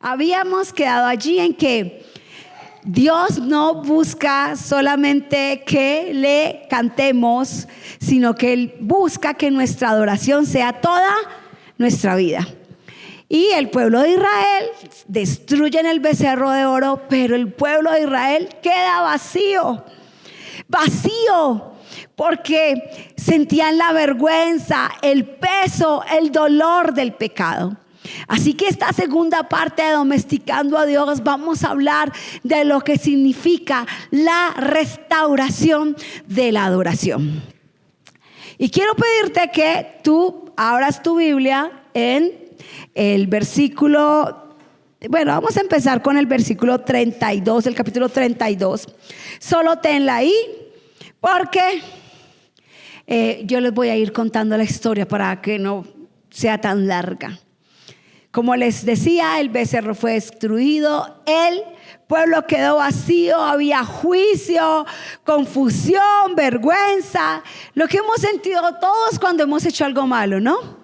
Habíamos quedado allí en que Dios no busca solamente que le cantemos, sino que Él busca que nuestra adoración sea toda nuestra vida. Y el pueblo de Israel destruyen el becerro de oro, pero el pueblo de Israel queda vacío, porque sentían la vergüenza, el peso, el dolor del pecado. Así que esta segunda parte de Domesticando a Dios, vamos a hablar de lo que significa la restauración de la adoración. Y quiero pedirte que tú abras tu Biblia en el versículo, vamos a empezar con el versículo 32, el capítulo 32. Solo tenla ahí, porque yo les voy a ir contando la historia para que no sea tan larga. Como les decía, el becerro fue destruido, el pueblo quedó vacío, había juicio, confusión, vergüenza, lo que hemos sentido todos cuando hemos hecho algo malo, ¿no?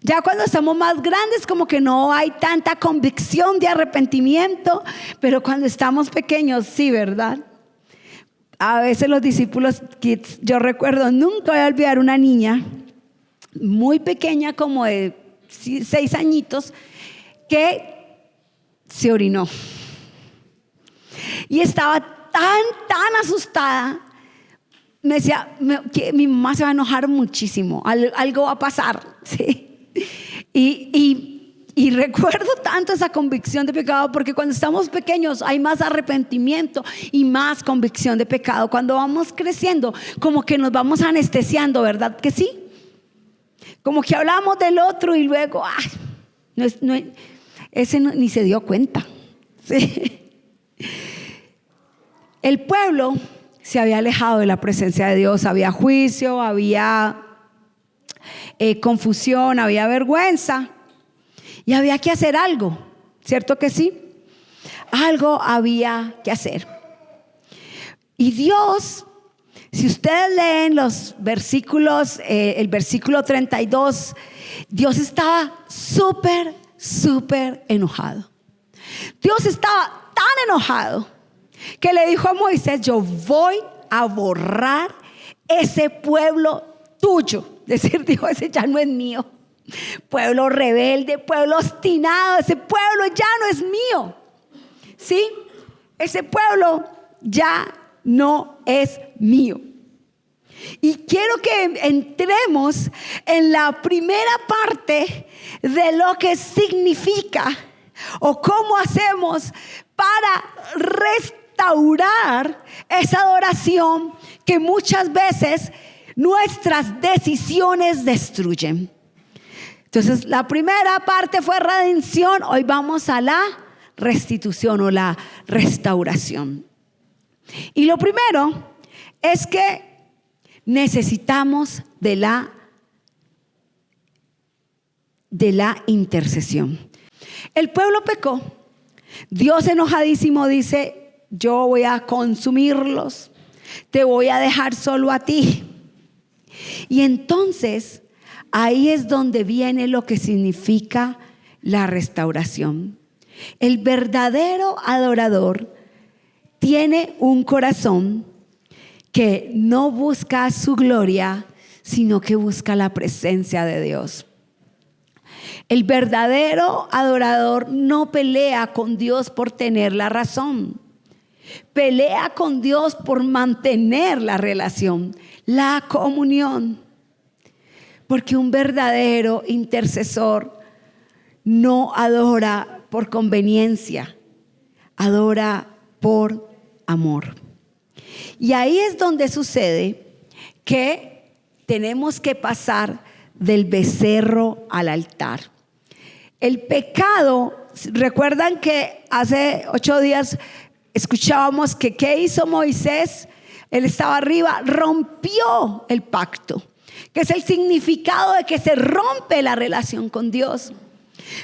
Ya cuando estamos más grandes como que no hay tanta convicción de arrepentimiento, pero cuando estamos pequeños sí, ¿verdad? A veces los discípulos kids, yo recuerdo, nunca voy a olvidar una niña muy pequeña, como de 6 añitos, que se orinó y estaba tan asustada. Me decía que mi mamá se va a enojar muchísimo, algo va a pasar, ¿sí? Y recuerdo tanto esa convicción de pecado, porque cuando estamos pequeños hay más arrepentimiento y más convicción de pecado. Cuando vamos creciendo, como que nos vamos anestesiando, ¿verdad que sí? Como que hablamos del otro y luego, ese ni se dio cuenta. ¿Sí? El pueblo se había alejado de la presencia de Dios, había juicio, había confusión, había vergüenza y había que hacer algo, ¿cierto que sí? Algo había que hacer. Y Dios, si ustedes leen los versículos, el versículo 32, Dios estaba súper enojado. Dios estaba tan enojado que le dijo a Moisés: yo voy a borrar ese pueblo tuyo. Es decir, dijo, ese ya no es mío. Pueblo rebelde, pueblo obstinado, ese pueblo ya no es mío. ¿Sí? Ese pueblo ya no es mío. Y quiero que entremos en la primera parte de lo que significa o cómo hacemos para restaurar esa adoración que muchas veces nuestras decisiones destruyen. Entonces, la primera parte fue redención. Hoy vamos a la restitución o la restauración. Y lo primero es que necesitamos de la intercesión. El pueblo pecó. Dios, enojadísimo, dice: yo voy a consumirlos, te voy a dejar solo a ti. Y entonces ahí es donde viene lo que significa la restauración. El verdadero adorador tiene un corazón que no busca su gloria, sino que busca la presencia de Dios. El verdadero adorador no pelea con Dios por tener la razón. Pelea con Dios por mantener la relación, la comunión. Porque un verdadero intercesor no adora por conveniencia, adora por amor. Y ahí es donde sucede que tenemos que pasar del becerro al altar. El pecado, recuerdan que hace 8 días escuchábamos que ¿qué hizo Moisés? Él estaba arriba, rompió el pacto, que es el significado de que se rompe la relación con Dios.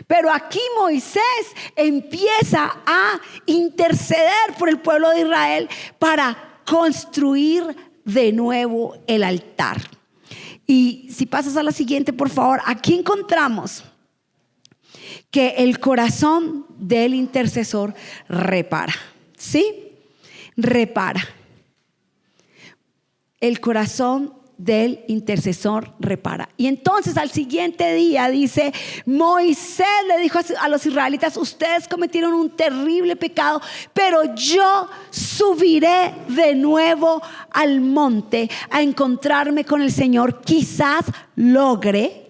Pero aquí Moisés empieza a interceder por el pueblo de Israel para construir de nuevo el altar. Y si pasas a la siguiente, por favor, aquí encontramos que el corazón del intercesor repara. ¿Sí? Repara. El corazón del intercesor repara. Y entonces al siguiente día dice, Moisés le dijo a los israelitas: ustedes cometieron un terrible pecado, pero yo subiré de nuevo al monte a encontrarme con el Señor. Quizás logre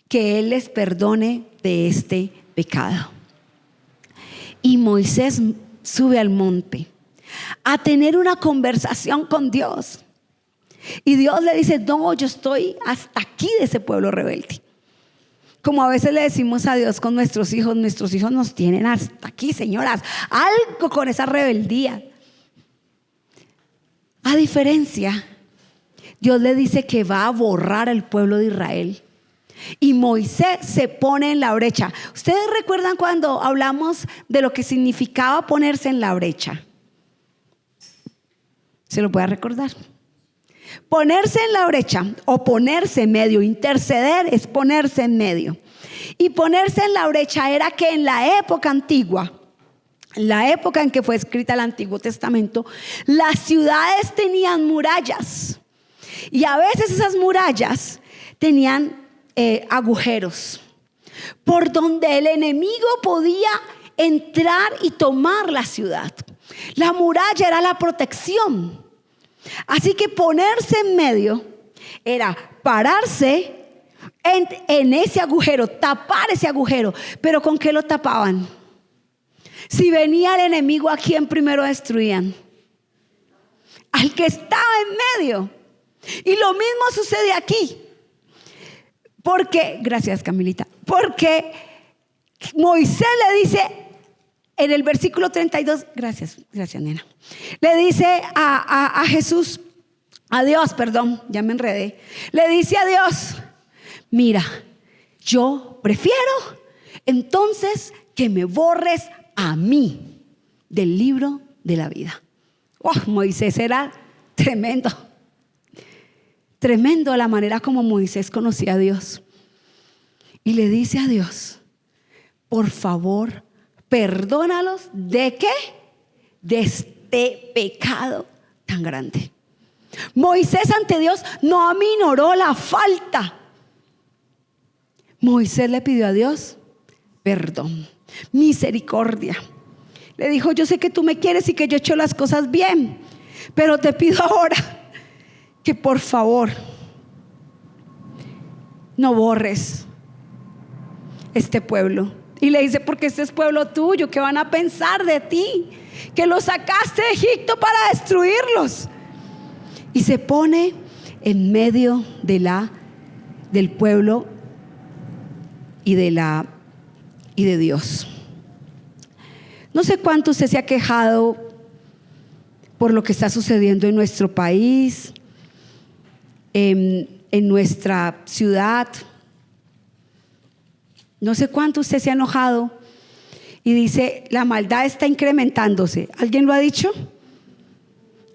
que Él les perdone de este pecado. Y Moisés sube al monte a tener una conversación con Dios. Y Dios le dice: no, yo estoy hasta aquí de ese pueblo rebelde. Como a veces le decimos a Dios con nuestros hijos nos tienen hasta aquí, señoras, algo con esa rebeldía. A diferencia, Dios le dice que va a borrar al pueblo de Israel. Y Moisés se pone en la brecha. ¿Ustedes recuerdan cuando hablamos de lo que significaba ponerse en la brecha? ¿Se lo puede recordar? Ponerse en la brecha o ponerse en medio, interceder es ponerse en medio. Y ponerse en la brecha era que en la época antigua, la época en que fue escrita el Antiguo Testamento, las ciudades tenían murallas. Y a veces esas murallas tenían agujeros por donde el enemigo podía entrar y tomar la ciudad. La muralla era la protección. Así que ponerse en medio era pararse en ese agujero, tapar ese agujero. ¿Pero con qué lo tapaban? Si venía el enemigo, ¿a quién primero destruían? Al que estaba en medio. Y lo mismo sucede aquí. Porque, gracias Camilita, porque Moisés le dice en el versículo 32, gracias nena, le dice a Jesús, a Dios, perdón, ya me enredé, le dice a Dios: mira, yo prefiero entonces que me borres a mí del libro de la vida. Moisés era tremendo. Tremendo la manera como Moisés conocía a Dios. Y le dice a Dios: por favor, perdónalos. ¿De qué? De este pecado tan grande. Moisés ante Dios no aminoró la falta. Moisés le pidió a Dios perdón, misericordia. Le dijo: yo sé que tú me quieres y que yo he hecho las cosas bien, pero te pido ahora que por favor no borres este pueblo. Y le dice: porque este es pueblo tuyo, ¿qué van a pensar de ti? Que los sacaste de Egipto para destruirlos. Y se pone en medio del pueblo y de Dios. No sé cuánto usted se ha quejado por lo que está sucediendo en nuestro país, en nuestra ciudad. No sé cuánto usted se ha enojado y dice: la maldad está incrementándose. ¿Alguien lo ha dicho?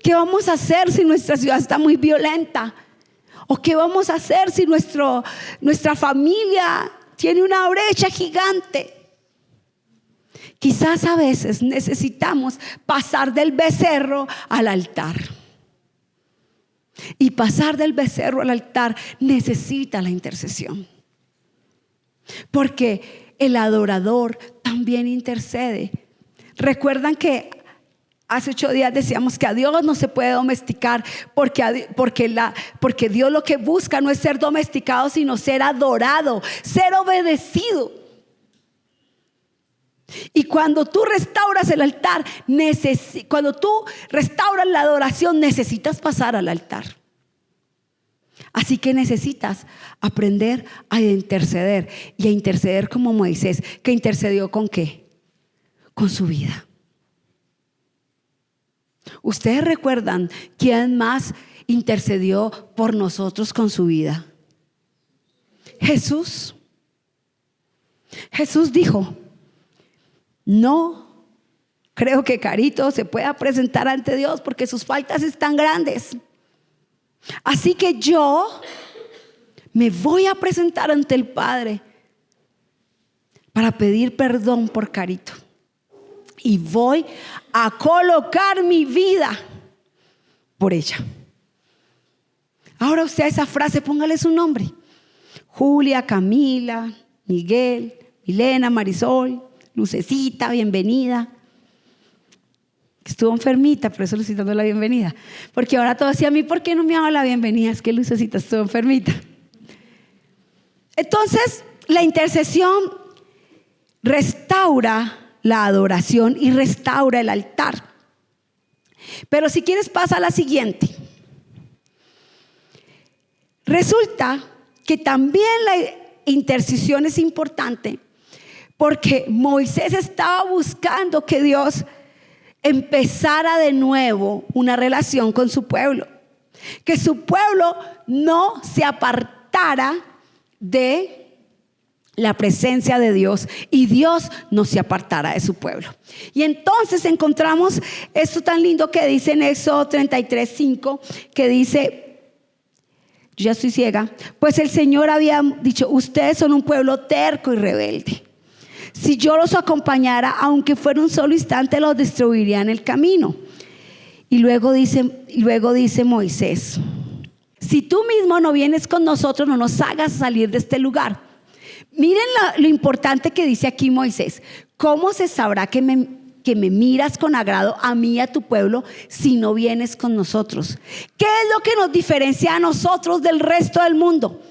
¿Qué vamos a hacer si nuestra ciudad está muy violenta? ¿O qué vamos a hacer si nuestra familia tiene una brecha gigante? Quizás a veces necesitamos pasar del becerro al altar. Y pasar del becerro al altar necesita la intercesión. Porque el adorador también intercede. Recuerdan que hace 8 días decíamos que a Dios no se puede domesticar, porque Dios lo que busca no es ser domesticado, sino ser adorado, ser obedecido. Y cuando tú restauras el altar, cuando tú restauras la adoración, necesitas pasar al altar. Así que necesitas aprender a interceder, y a interceder como Moisés, que intercedió ¿con qué? Con su vida. ¿Ustedes recuerdan quién más intercedió por nosotros con su vida? Jesús. Jesús dijo: no creo que Carito se pueda presentar ante Dios porque sus faltas están grandes. Así que yo me voy a presentar ante el Padre para pedir perdón por Carito. Y voy a colocar mi vida por ella. Ahora usted a esa frase póngale su nombre. Julia, Camila, Miguel, Milena, Marisol, Lucecita, bienvenida. Estuvo enfermita, por eso le estoy dando la bienvenida. Porque ahora todos decían, a mí, ¿por qué no me hago la bienvenida? Es que Lucecita estuvo enfermita. Entonces, la intercesión restaura la adoración y restaura el altar. Pero si quieres, pasa a la siguiente. Resulta que también la intercesión es importante porque Moisés estaba buscando que Dios empezara de nuevo una relación con su pueblo, que su pueblo no se apartara de la presencia de Dios y Dios no se apartara de su pueblo. Y entonces encontramos esto tan lindo que dice en Éxodo 33:5, que dice, yo ya estoy ciega, pues el Señor había dicho, ustedes son un pueblo terco y rebelde. Si yo los acompañara, aunque fuera un solo instante, los destruiría en el camino. Y luego dice Moisés, si tú mismo no vienes con nosotros, no nos hagas salir de este lugar. Miren lo importante que dice aquí Moisés. ¿Cómo se sabrá que me miras con agrado a mí y a tu pueblo si no vienes con nosotros? ¿Qué es lo que nos diferencia a nosotros del resto del mundo?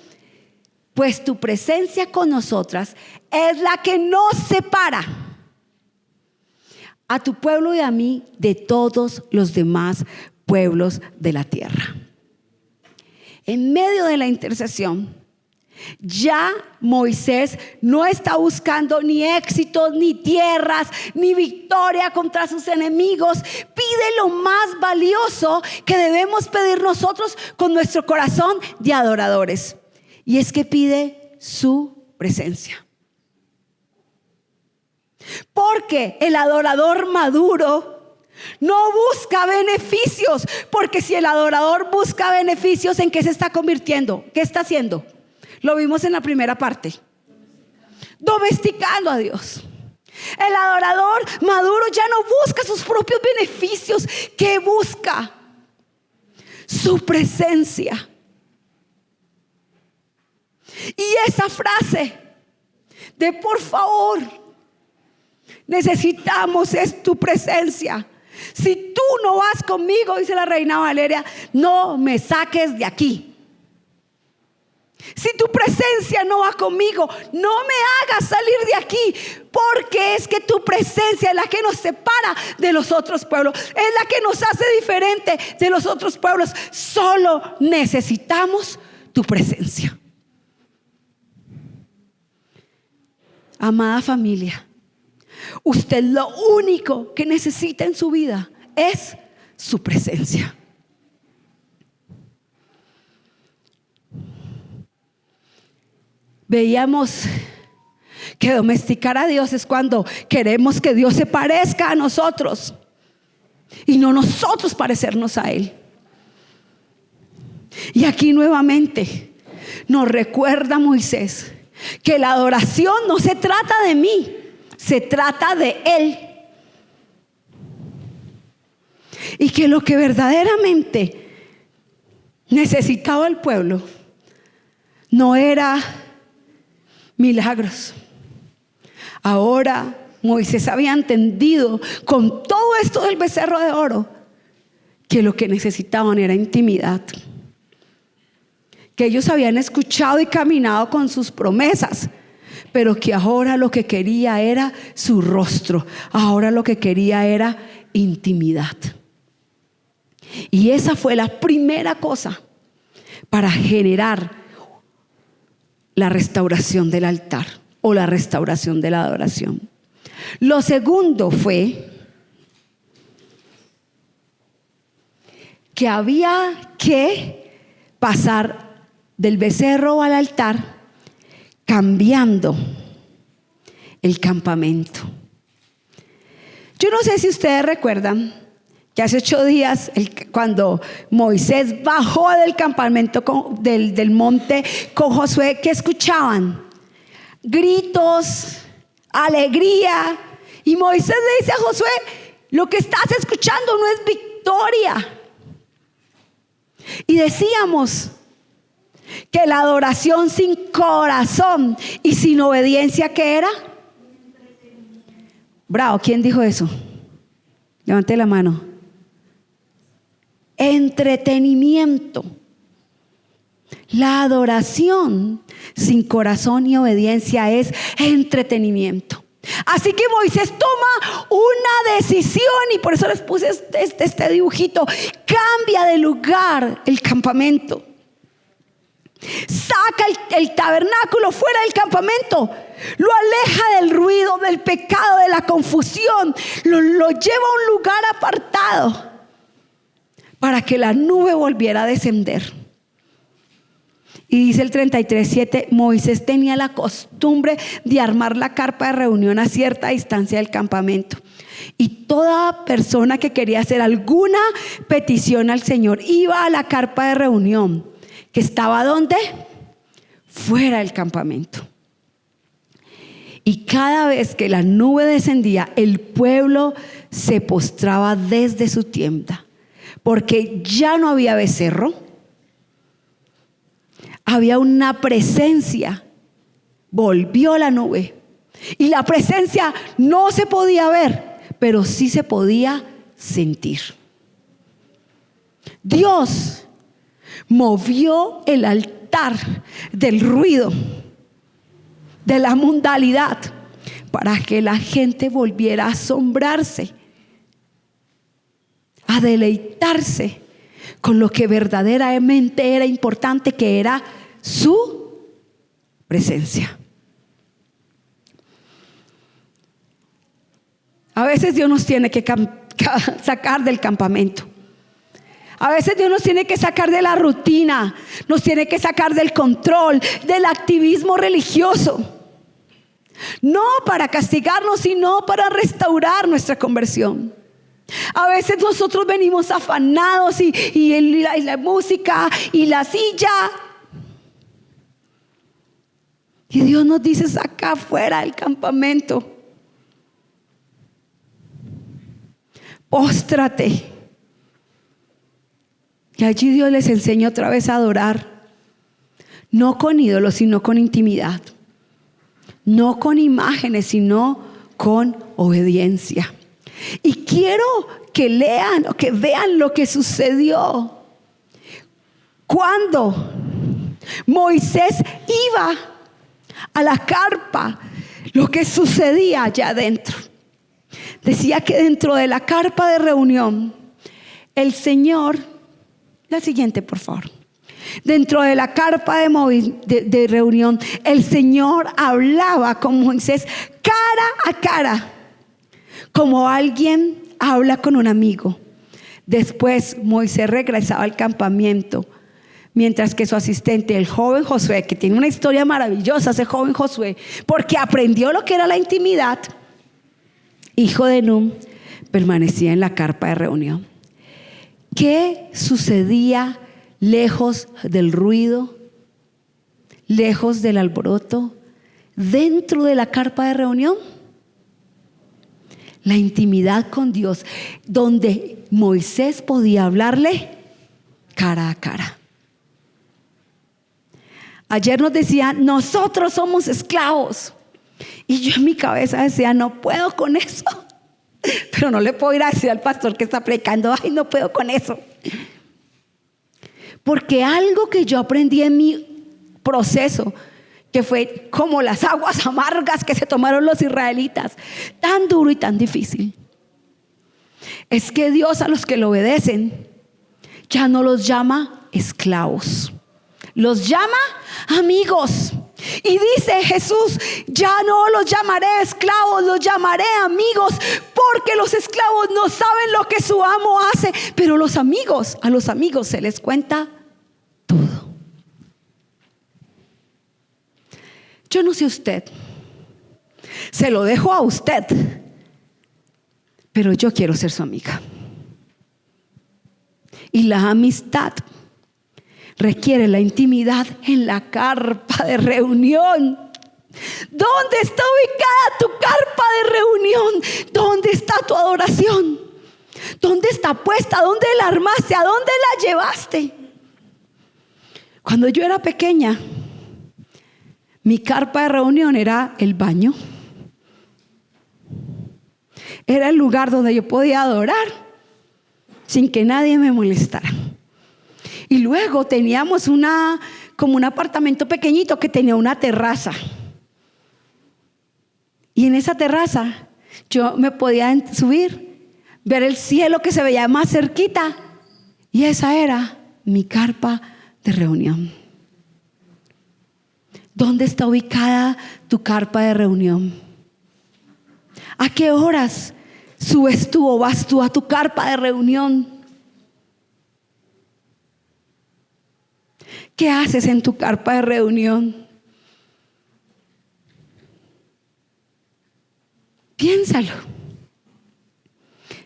Pues tu presencia con nosotras es la que nos separa a tu pueblo y a mí de todos los demás pueblos de la tierra. En medio de la intercesión, ya Moisés no está buscando ni éxitos, ni tierras, ni victoria contra sus enemigos. Pide lo más valioso que debemos pedir nosotros con nuestro corazón de adoradores. Y es que pide su presencia. Porque el adorador maduro no busca beneficios. Porque si el adorador busca beneficios, ¿en qué se está convirtiendo? ¿Qué está haciendo? Lo vimos en la primera parte. Domesticando a Dios. El adorador maduro ya no busca sus propios beneficios. ¿Qué busca? Su presencia. Y esa frase de por favor, necesitamos es tu presencia. Si tú no vas conmigo, dice la Reina Valeria, no me saques de aquí. Si tu presencia no va conmigo, no me hagas salir de aquí, porque es que tu presencia es la que nos separa de los otros pueblos, es la que nos hace diferente de los otros pueblos. Solo necesitamos tu presencia. Amada familia, usted lo único que necesita en su vida es su presencia. Veíamos que domesticar a Dios es cuando queremos que Dios se parezca a nosotros y no nosotros parecernos a Él. Y aquí nuevamente nos recuerda Moisés que la adoración no se trata de mí, se trata de Él. Y que lo que verdaderamente necesitaba el pueblo no era milagros. Ahora Moisés había entendido con todo esto del becerro de oro que lo que necesitaban era intimidad. Que ellos habían escuchado y caminado con sus promesas, pero que ahora lo que quería era su rostro. Ahora lo que quería era intimidad. Y esa fue la primera cosa para generar la restauración del altar o la restauración de la adoración. Lo segundo fue que había que pasar del becerro al altar cambiando el campamento. Yo no sé si ustedes recuerdan que hace 8 días cuando Moisés bajó del campamento del monte con Josué, ¿qué escuchaban? Gritos, alegría. Y Moisés le dice a Josué: lo que estás escuchando no es victoria. Y decíamos que la adoración sin corazón y sin obediencia, ¿qué era? Bravo, ¿quién dijo eso? Levante la mano. Entretenimiento. La adoración sin corazón y obediencia es entretenimiento. Así que Moisés toma una decisión, y por eso les puse este dibujito. Cambia de lugar el campamento. Saca el tabernáculo fuera del campamento. Lo aleja del ruido, del pecado, de la confusión. Lo lleva a un lugar apartado para que la nube volviera a descender. Y dice el 33:7: Moisés tenía la costumbre de armar la carpa de reunión a cierta distancia del campamento. Y toda persona que quería hacer alguna petición al Señor iba a la carpa de reunión, que estaba ¿dónde? Fuera del campamento. Y cada vez que la nube descendía, el pueblo se postraba desde su tienda, porque ya no había becerro. Había una presencia. Volvió la nube. Y la presencia no se podía ver, pero sí se podía sentir. Dios movió el altar del ruido, de la mundanalidad, para que la gente volviera a asombrarse, a deleitarse con lo que verdaderamente era importante, que era su presencia. A veces Dios nos tiene que sacar del campamento. A veces Dios nos tiene que sacar de la rutina, nos tiene que sacar del control, del activismo religioso. No para castigarnos, sino para restaurar nuestra conversión. A veces nosotros venimos afanados y la música y la silla. Y Dios nos dice: saca fuera del campamento. Póstrate. Y allí Dios les enseña otra vez a adorar. No con ídolos, sino con intimidad. No con imágenes, sino con obediencia. Y quiero que lean o que vean lo que sucedió cuando Moisés iba a la carpa, lo que sucedía allá adentro. Decía que dentro de la carpa de reunión, el Señor, la siguiente por favor. Dentro de la carpa de reunión, el Señor hablaba con Moisés cara a cara, como alguien habla con un amigo. Después Moisés regresaba al campamento, mientras que su asistente, el joven Josué, que tiene una historia maravillosa, ese joven Josué, porque aprendió lo que era la intimidad, hijo de Nun, permanecía en la carpa de reunión. ¿Qué sucedía lejos del ruido, lejos del alboroto, dentro de la carpa de reunión? La intimidad con Dios, donde Moisés podía hablarle cara a cara. Ayer nos decían: nosotros somos esclavos. Y yo en mi cabeza decía: no puedo con eso. Pero no le puedo ir a decir al pastor que está predicando: ay, no puedo con eso. Porque algo que yo aprendí en mi proceso, que fue como las aguas amargas que se tomaron los israelitas, tan duro y tan difícil, es que Dios a los que le obedecen ya no los llama esclavos, los llama amigos. Y dice Jesús: ya no los llamaré esclavos, los llamaré amigos, porque los esclavos no saben lo que su amo hace, pero los amigos, a los amigos se les cuenta todo. Yo no sé usted, se lo dejo a usted, pero yo quiero ser su amiga. Y la amistad requiere la intimidad en la carpa de reunión. ¿Dónde está ubicada tu carpa de reunión? ¿Dónde está tu adoración? ¿Dónde está puesta? ¿Dónde la armaste? ¿A dónde la llevaste? Cuando yo era pequeña, mi carpa de reunión era el baño. Era el lugar donde yo podía adorar sin que nadie me molestara. Y luego teníamos como un apartamento pequeñito que tenía una terraza. Y en esa terraza yo me podía subir, ver el cielo que se veía más cerquita. Y esa era mi carpa de reunión. ¿Dónde está ubicada tu carpa de reunión? ¿A qué horas subes tú o vas tú a tu carpa de reunión? ¿Qué haces en tu carpa de reunión? Piénsalo.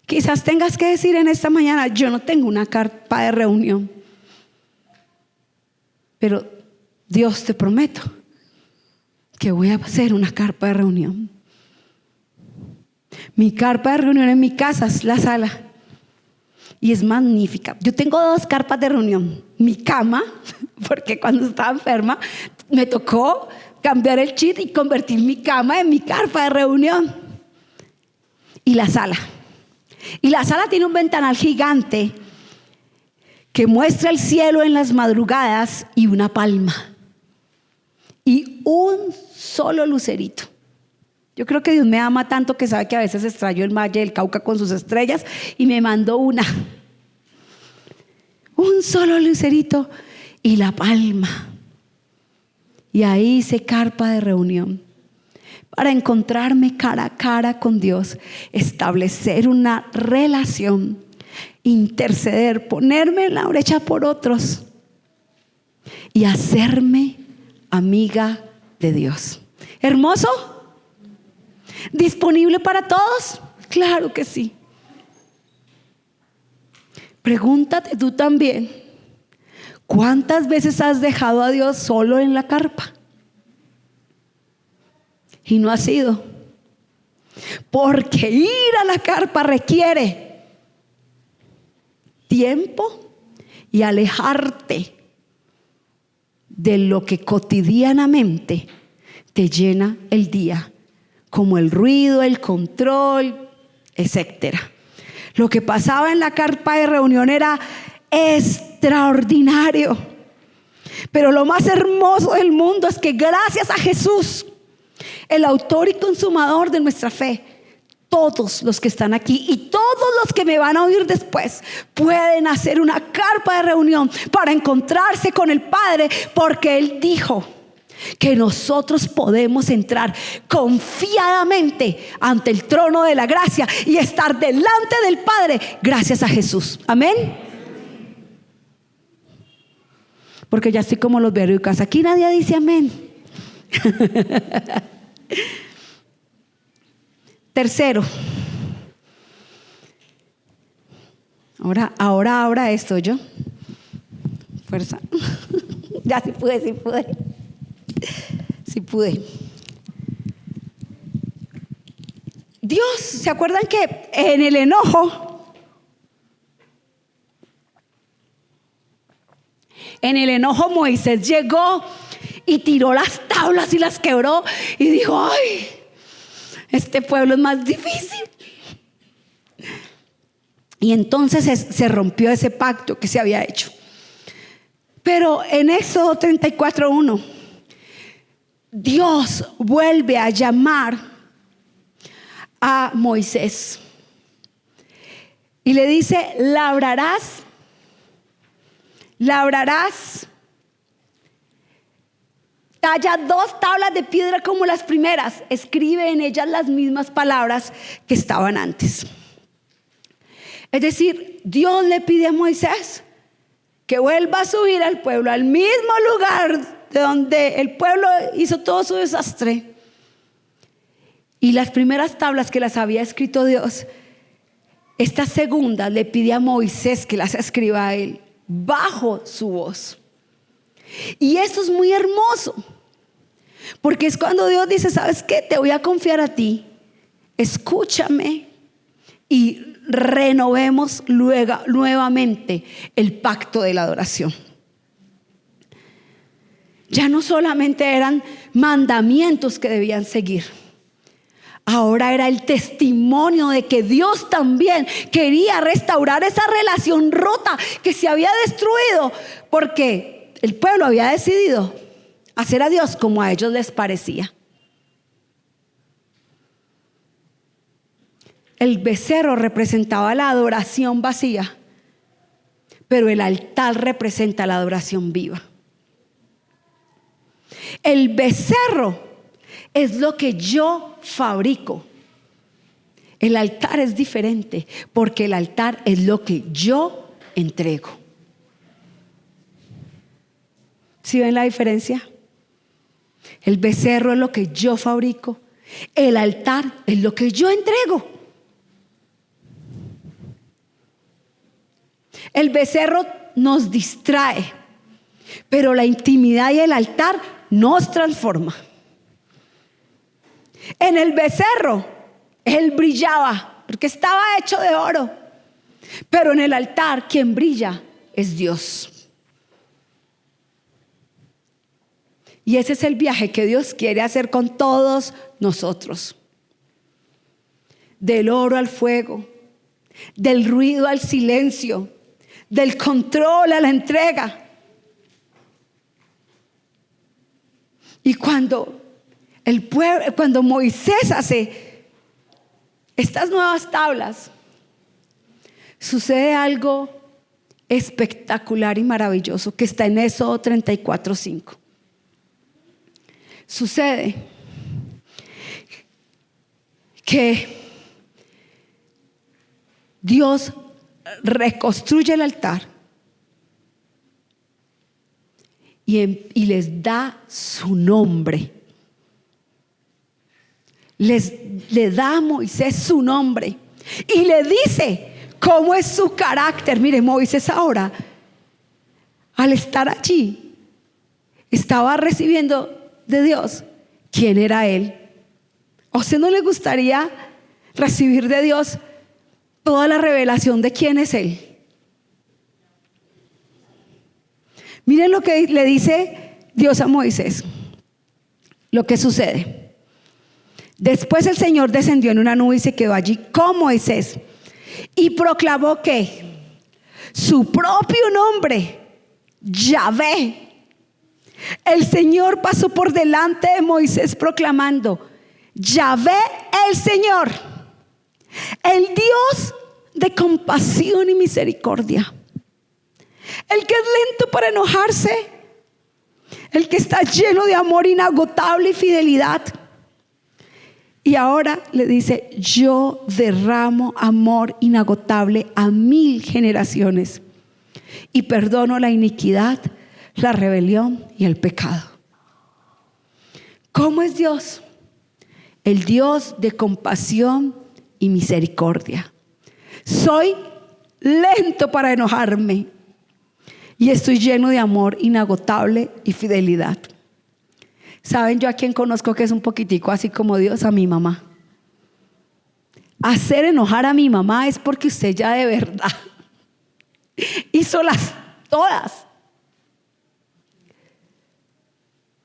Quizás tengas que decir en esta mañana: yo no tengo una carpa de reunión. Pero Dios, te prometo que voy a hacer una carpa de reunión. Mi carpa de reunión en mi casa es la sala. Y es magnífica. Yo tengo 2 carpas de reunión. Mi cama, porque cuando estaba enferma me tocó cambiar el chip y convertir mi cama en mi carpa de reunión. Y la sala. Y la sala tiene un ventanal gigante que muestra el cielo en las madrugadas y una palma. Y un solo lucerito. Yo creo que Dios me ama tanto que sabe que a veces extraño el Valle del Cauca con sus estrellas y me mandó una. Un solo lucerito y la palma. Y ahí hice carpa de reunión para encontrarme cara a cara con Dios, establecer una relación, interceder, ponerme en la brecha por otros y hacerme amiga de Dios. ¿Hermoso? ¿Disponible para todos? Claro que sí. Pregúntate tú también: ¿cuántas veces has dejado a Dios solo en la carpa? Y no has ido. Porque ir a la carpa requiere tiempo y alejarte de lo que cotidianamente te llena el día, como el ruido, el control, etcétera. Lo que pasaba en la carpa de reunión era extraordinario. Pero lo más hermoso del mundo es que gracias a Jesús, el autor y consumador de nuestra fe, todos los que están aquí y todos los que me van a oír después pueden hacer una carpa de reunión para encontrarse con el Padre, porque Él dijo que nosotros podemos entrar confiadamente ante el trono de la gracia y estar delante del Padre gracias a Jesús. Amén. Porque ya estoy como los berucas. Aquí nadie dice amén. Tercero. Ahora esto yo. Fuerza. Ya sí pude. Sí pude. Dios, ¿se acuerdan que en el enojo Moisés llegó y tiró las tablas y las quebró y dijo: ay, este pueblo es más difícil? Y entonces se rompió ese pacto que se había hecho. Pero en Éxodo 34:1 Dios vuelve a llamar a Moisés y le dice: labrarás, talla 2 tablas de piedra como las primeras, escribe en ellas las mismas palabras que estaban antes. Es decir, Dios le pide a Moisés que vuelva a subir al pueblo al mismo lugar de donde el pueblo hizo todo su desastre. Y las primeras tablas que las había escrito Dios, estas segundas le pide a Moisés que las escriba a él bajo su voz. Y esto es muy hermoso, Porque es cuando Dios dice, ¿sabes qué? Te voy a confiar a ti. Escúchame y renovemos luego, nuevamente el pacto de la adoración. Ya no solamente eran mandamientos que debían seguir. Ahora era el testimonio de que Dios también quería restaurar esa relación rota que se había destruido, porque el pueblo había decidido hacer a Dios como a ellos les parecía. El becerro representaba la adoración vacía, pero el altar representa la adoración viva. El becerro es lo que yo fabrico. El altar es diferente, porque el altar es lo que yo entrego. ¿Sí ven la diferencia? El becerro es lo que yo fabrico. El altar es lo que yo entrego. El becerro nos distrae, pero la intimidad y el altar nos transforma. En el becerro él brillaba porque estaba hecho de oro, pero en el altar quien brilla es Dios. Y ese es el viaje que Dios quiere hacer con todos nosotros. Del oro al fuego, del ruido al silencio, del control a la entrega. Y cuando cuando Moisés hace estas nuevas tablas, sucede algo espectacular y maravilloso que está en Éxodo 34:5. Sucede que Dios reconstruye el altar y les da su nombre. Le da a Moisés su nombre y le dice cómo es su carácter. Mire, Moisés ahora, al estar allí, estaba recibiendo de Dios quién era él. ¿A usted no le gustaría recibir de Dios toda la revelación de quién es él? Miren lo que le dice Dios a Moisés, lo que sucede. Después el Señor descendió en una nube y se quedó allí con Moisés y proclamó que su propio nombre, Yahvé. El Señor pasó por delante de Moisés proclamando: Yahvé el Señor, el Dios de compasión y misericordia, el que es lento para enojarse, el que está lleno de amor inagotable y fidelidad. Y ahora le dice: yo derramo amor inagotable a 1000 generaciones y perdono la iniquidad, la rebelión y el pecado. ¿Cómo es Dios? El Dios de compasión y misericordia. Soy lento para enojarme y estoy lleno de amor inagotable y fidelidad. ¿Saben yo a quién conozco que es un poquitico así como Dios? A mi mamá. Hacer enojar a mi mamá es porque usted ya de verdad hizo todas.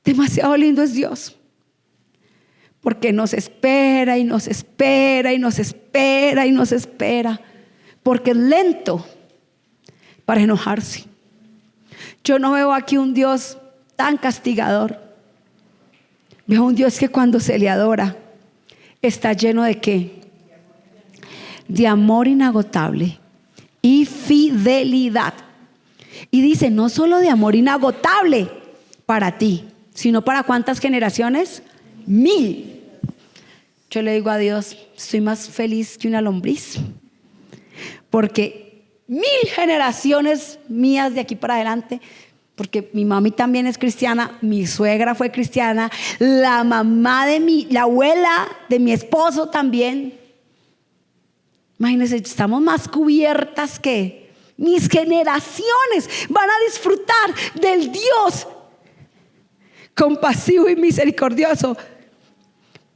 Demasiado lindo es Dios, porque nos espera y nos espera y nos espera y nos espera, porque es lento para enojarse. Yo no veo aquí un Dios tan castigador. Veo un Dios que cuando se le adora está lleno de ¿qué? De amor inagotable y fidelidad. Y dice, no solo de amor inagotable para ti, sino para ¿cuántas generaciones? 1000. Yo le digo a Dios, estoy más feliz que una lombriz, porque 1000 generaciones mías de aquí para adelante, porque mi mami también es cristiana, mi suegra fue cristiana, la mamá la abuela de mi esposo también. Imagínense, estamos más cubiertas que mis generaciones van a disfrutar del Dios compasivo y misericordioso,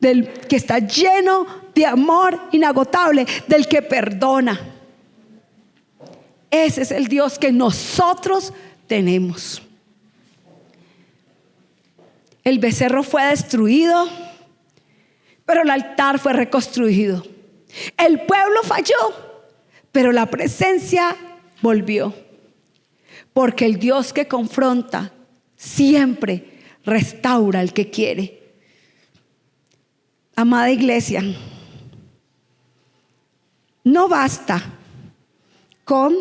del que está lleno de amor inagotable, del que perdona. Ese es el Dios que nosotros tenemos. El becerro fue destruido, pero el altar fue reconstruido. El pueblo falló, pero la presencia volvió. Porque el Dios que confronta siempre restaura al que quiere. Amada iglesia, no basta con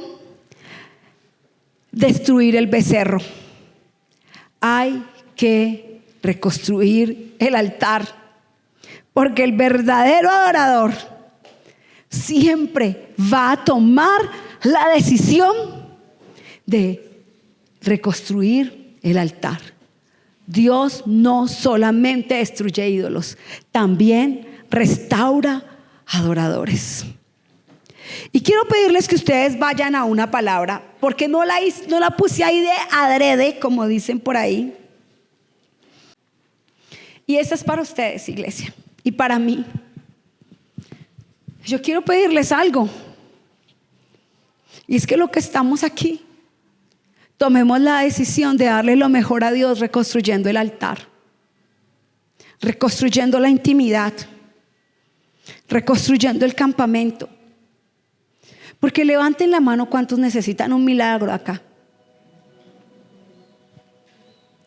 destruir el becerro. Hay que reconstruir el altar, porque el verdadero adorador siempre va a tomar la decisión de reconstruir el altar. Dios no solamente destruye ídolos, también restaura adoradores. Y quiero pedirles que ustedes vayan a una palabra, porque no la puse ahí de adrede, como dicen por ahí. Y esta es para ustedes, iglesia, y para mí. Yo quiero pedirles algo, y es que lo que estamos aquí, tomemos la decisión de darle lo mejor a Dios, reconstruyendo el altar, reconstruyendo la intimidad, reconstruyendo el campamento. Porque levanten la mano cuántos necesitan un milagro acá.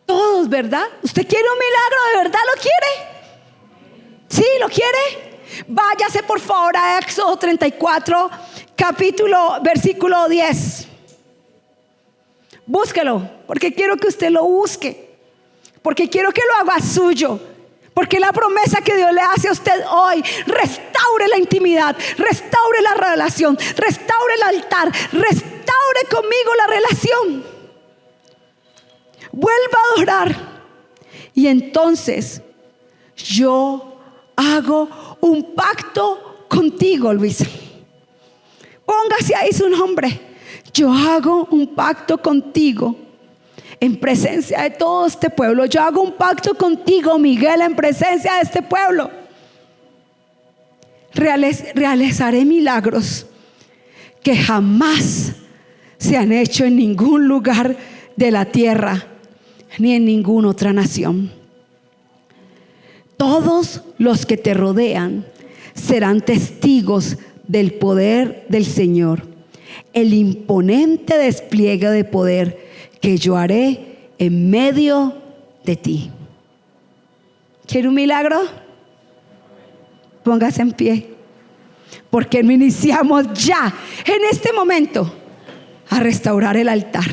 Todos, ¿verdad? ¿Usted quiere un milagro? ¿De verdad lo quiere? ¿Sí, lo quiere? Váyase por favor a Éxodo 34, versículo 10. Búsquelo, porque quiero que usted lo busque, porque quiero que lo haga suyo, porque la promesa que Dios le hace a usted hoy: restaure la intimidad, restaure la relación, restaure el altar, restaure conmigo la relación, vuelva a adorar, y entonces yo hago un pacto contigo, Luisa. Póngase ahí su nombre. Yo hago un pacto contigo en presencia de todo este pueblo. Yo hago un pacto contigo, Miguel, en presencia de este pueblo. Realizaré milagros que jamás se han hecho en ningún lugar de la tierra, ni en ninguna otra nación. Todos los que te rodean serán testigos del poder del Señor, el imponente despliegue de poder que yo haré en medio de ti. ¿Quiere un milagro? Póngase en pie, porque no iniciamos ya, en este momento, a restaurar el altar.